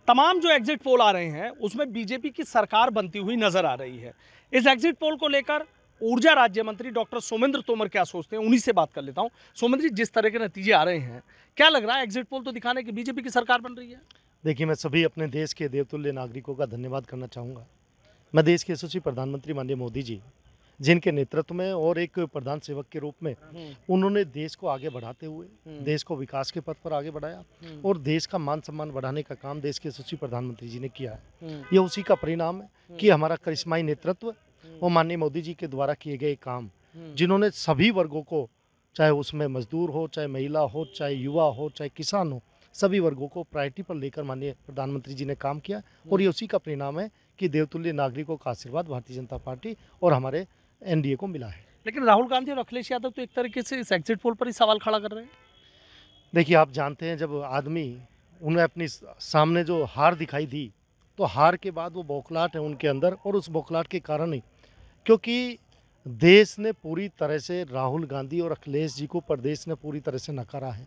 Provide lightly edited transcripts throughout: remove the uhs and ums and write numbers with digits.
तमाम जो exit poll आ रहे हैं उसमें बीजेपी की सरकार बनती हुई नजर आ रही है। इस एग्जिट पोल को लेकर ऊर्जा राज्य मंत्री डॉक्टर सोमेंद्र तोमर क्या सोचते हैं, उन्हीं से बात कर लेता हूं। सोमेंद्र जी, जिस तरह के नतीजे आ रहे हैं, क्या लग रहा है? एग्जिट पोल तो दिखाने की बीजेपी की सरकार बन रही है। देखिए, मैं सभी अपने देश के देवतुल्य नागरिकों का धन्यवाद करना चाहूँगा। मैं देश के यशस्वी प्रधानमंत्री माननीय मोदी जी, जिनके नेतृत्व में और एक प्रधान सेवक के रूप में उन्होंने देश को आगे बढ़ाते हुए देश को विकास के पथ पर आगे बढ़ाया और देश का मान-सम्मान बढ़ाने का काम देश के यशस्वी प्रधानमंत्री जी ने किया है। ये उसी का परिणाम है कि हमारा करिश्माई नेतृत्व और माननीय मोदी जी के द्वारा किए गए काम, जिन्होंने सभी वर्गों को, चाहे उसमें मजदूर हो, चाहे महिला हो, चाहे युवा हो, चाहे किसान हो, सभी वर्गों को प्रायोरिटी पर लेकर माननीय प्रधानमंत्री जी ने काम किया और ये उसी का परिणाम है कि देवतुल्य नागरिकों का आशीर्वाद भारतीय जनता पार्टी और हमारे एनडीए को मिला है। लेकिन राहुल गांधी और अखिलेश यादव तो एक तरीके से इस एग्जिट पोल पर ही सवाल खड़ा कर रहे हैं। देखिए, आप जानते हैं, जब आदमी उन्हें अपनी सामने जो हार दिखाई दी, तो हार के बाद वो बौखलाहट है उनके अंदर और उस बौखलाहट के कारण ही, क्योंकि देश ने पूरी तरह से राहुल गांधी और अखिलेश जी को प्रदेश ने पूरी तरह से नकारा है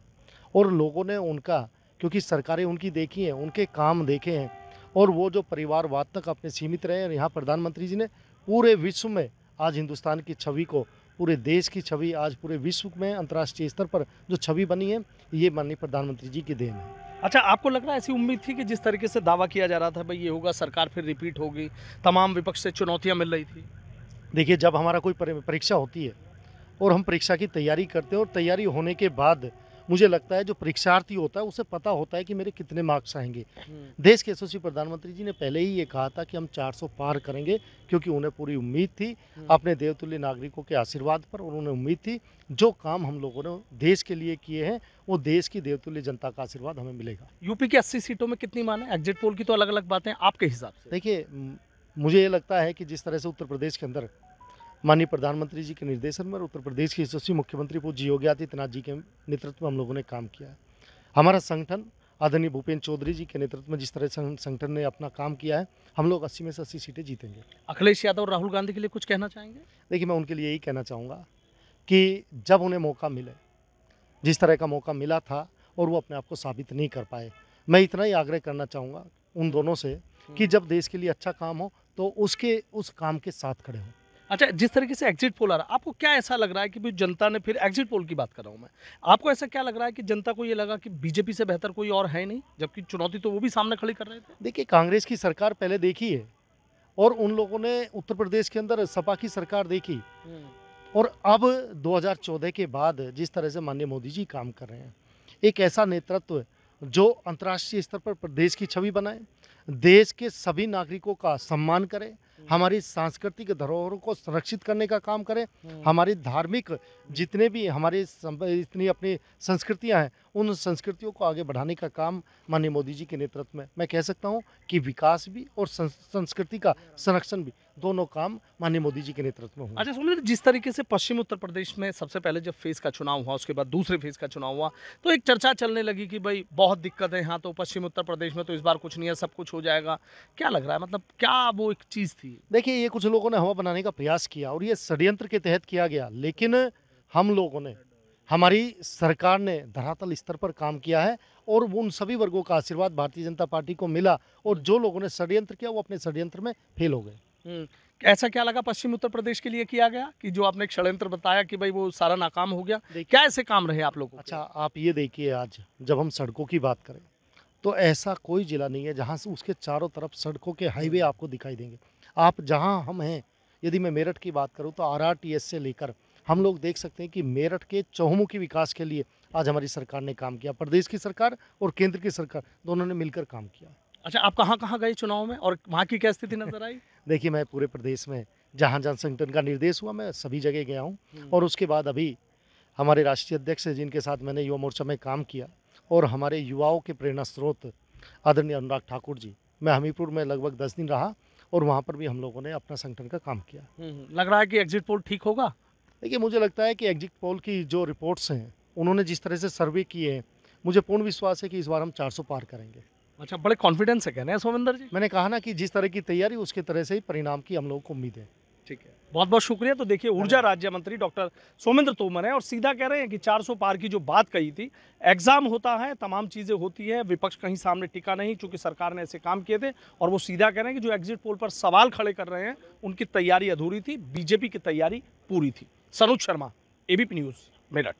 और लोगों ने उनका, क्योंकि सरकारें उनकी देखी हैं, उनके काम देखे हैं और वो जो परिवारवाद तक अपने सीमित रहे हैं। यहाँ प्रधानमंत्री जी ने पूरे विश्व में आज हिंदुस्तान की छवि को, पूरे देश की छवि आज पूरे विश्व में अंतर्राष्ट्रीय स्तर पर जो छवि बनी है, ये माननीय प्रधानमंत्री जी की देन है। अच्छा, आपको लग रहा है, ऐसी उम्मीद थी कि जिस तरीके से दावा किया जा रहा था भाई ये होगा, सरकार फिर रिपीट होगी, तमाम विपक्ष से चुनौतियां मिल रही थी? देखिए, जब हमारा कोई परीक्षा होती है और हम परीक्षा की तैयारी करते हैं और तैयारी होने के बाद मुझे लगता है जो परीक्षार्थी होता है उसे पता होता है कि मेरे कितने मार्क्स आएंगे। देश के यशस्वी प्रधानमंत्री जी ने पहले ही ये कहा था कि हम 400 पार करेंगे, क्योंकि उन्हें पूरी उम्मीद थी अपने देवतुल्य नागरिकों के आशीर्वाद पर, और उन्हें उम्मीद थी जो काम हम लोगों ने देश के लिए किए हैं वो देश की देवतुल्य जनता का आशीर्वाद हमें मिलेगा। यूपी की 80 सीटों में कितनी माने? एग्जिट पोल की तो अलग अलग बातें, आपके हिसाब से। देखिए, मुझे ये लगता है कि जिस तरह से उत्तर प्रदेश के अंदर माननीय प्रधानमंत्री जी के निर्देशन में और उत्तर प्रदेश के यशस्वी मुख्यमंत्री पूज्य योगी आदित्यनाथ जी के नेतृत्व में हम लोगों ने काम किया है। हमारा संगठन आदरणीय भूपेंद्र चौधरी जी के नेतृत्व में जिस तरह से संगठन ने अपना काम किया है, हम लोग 80 में से 80 सीटें जीतेंगे। अखिलेश यादव और राहुल गांधी के लिए कुछ कहना चाहेंगे? देखिए, मैं उनके लिए यही कहना चाहूँगा कि जब उन्हें मौका मिले, जिस तरह का मौका मिला था और वो अपने आप को साबित नहीं कर पाए, मैं इतना ही आग्रह करना चाहूँगा उन दोनों से कि जब देश के लिए अच्छा काम हो तो उस काम के साथ खड़े हों। अच्छा, जिस तरीके से एग्जिट पोल आ रहा है, आपको क्या ऐसा लग रहा है कि भाई जनता ने, फिर एग्जिट पोल की बात कर रहा हूँ मैं, आपको ऐसा क्या लग रहा है कि जनता को ये लगा कि बीजेपी से बेहतर कोई और है नहीं, जबकि चुनौती तो वो भी सामने खड़ी कर रहे थे? देखिए, कांग्रेस की सरकार पहले देखी है और उन लोगों ने उत्तर प्रदेश के अंदर सपा की सरकार देखी और अब 2014 के बाद जिस तरह से माननीय मोदी जी काम कर रहे हैं, एक ऐसा नेतृत्व जो अंतर्राष्ट्रीय स्तर पर प्रदेश की छवि बनाए, देश के सभी नागरिकों का सम्मान करे, हमारी सांस्कृतिक धरोहरों को संरक्षित करने का काम करे, हमारी धार्मिक जितने भी हमारे इतनी अपनी संस्कृतियां हैं, उन संस्कृतियों को आगे बढ़ाने का काम माननीय मोदी जी के नेतृत्व में, मैं कह सकता हूं कि विकास भी और संस्कृति का संरक्षण भी, दोनों काम माननीय मोदी जी के नेतृत्व में होंगे। अच्छा सुनिए, जिस तरीके से पश्चिम उत्तर प्रदेश में सबसे पहले जब फेज का चुनाव हुआ, उसके बाद दूसरे फेज का चुनाव हुआ, तो एक चर्चा चलने लगी कि भाई बहुत दिक्कत है यहाँ तो, पश्चिम उत्तर प्रदेश में तो इस बार कुछ नहीं है, सब कुछ हो जाएगा। क्या लग रहा है, मतलब क्या वो एक चीज़ थी? देखिए, ये कुछ लोगों ने हवा बनाने का प्रयास किया और ये षड्यंत्र के तहत किया गया, लेकिन हम लोगों ने, हमारी सरकार ने धरातल स्तर पर काम किया है और उन सभी वर्गों का आशीर्वाद भारतीय जनता पार्टी को मिला और जो लोगों ने षड्यंत्र किया वो अपने षड्यंत्र में फेल हो गए। ऐसा क्या लगा पश्चिम उत्तर प्रदेश के लिए किया गया कि जो आपने एक षड्यंत्र बताया कि भाई वो सारा नाकाम हो गया? क्या ऐसे काम रहे आप लोगों के? अच्छा, आप ये देखिए, आज जब हम सड़कों की बात करें तो ऐसा कोई जिला नहीं है जहाँ से उसके चारों तरफ सड़कों के हाईवे आपको दिखाई देंगे। आप जहाँ हम हैं, यदि मैं मेरठ की बात करूँ तो आरआरटीएस से लेकर हम लोग देख सकते हैं कि मेरठ के चहुमुखी विकास के लिए आज हमारी सरकार ने काम किया। प्रदेश की सरकार और केंद्र की सरकार दोनों ने मिलकर काम किया। अच्छा, आप कहाँ-कहाँ गए चुनाव में और वहाँ की क्या स्थिति नज़र आई? देखिए, मैं पूरे प्रदेश में जहाँ-जहाँ संगठन का निर्देश हुआ मैं सभी जगह गया हूँ और उसके बाद अभी हमारे राष्ट्रीय अध्यक्ष जिनके साथ मैंने युवा मोर्चा में काम किया और हमारे युवाओं के प्रेरणा स्रोत आदरणीय अनुराग ठाकुर जी, मैं हमीरपुर में लगभग 10 दिन रहा और वहाँ पर भी हम लोगों ने अपना संगठन का काम किया। लग रहा है कि एग्जिट पोल ठीक होगा? देखिए, मुझे लगता है कि एग्जिट पोल की जो रिपोर्ट्स हैं, उन्होंने जिस तरह से सर्वे किए हैं, मुझे पूर्ण विश्वास है कि इस बार हम 400 पार करेंगे। अच्छा, बड़े कॉन्फिडेंस से कह रहे हैं सोमेंद्र जी। मैंने कहा ना कि जिस तरह की तैयारी उसके तरह से ही परिणाम की हम लोगों को उम्मीद है। ठीक है। बहुत बहुत शुक्रिया। तो देखिए ऊर्जा राज्य मंत्री डॉक्टर सोमेंद्र तोमर हैं और सीधा कह रहे हैं कि 400 पार की जो बात कही थी, एग्जाम होता है, तमाम चीज़ें होती है, विपक्ष कहीं सामने टिका नहीं क्योंकि सरकार ने ऐसे काम किए थे। और वो सीधा कह रहे हैं कि जो एग्जिट पोल पर सवाल खड़े कर रहे हैं उनकी तैयारी अधूरी थी, बीजेपी की तैयारी पूरी थी। Sanuj Sharma, ABP news, Meerut.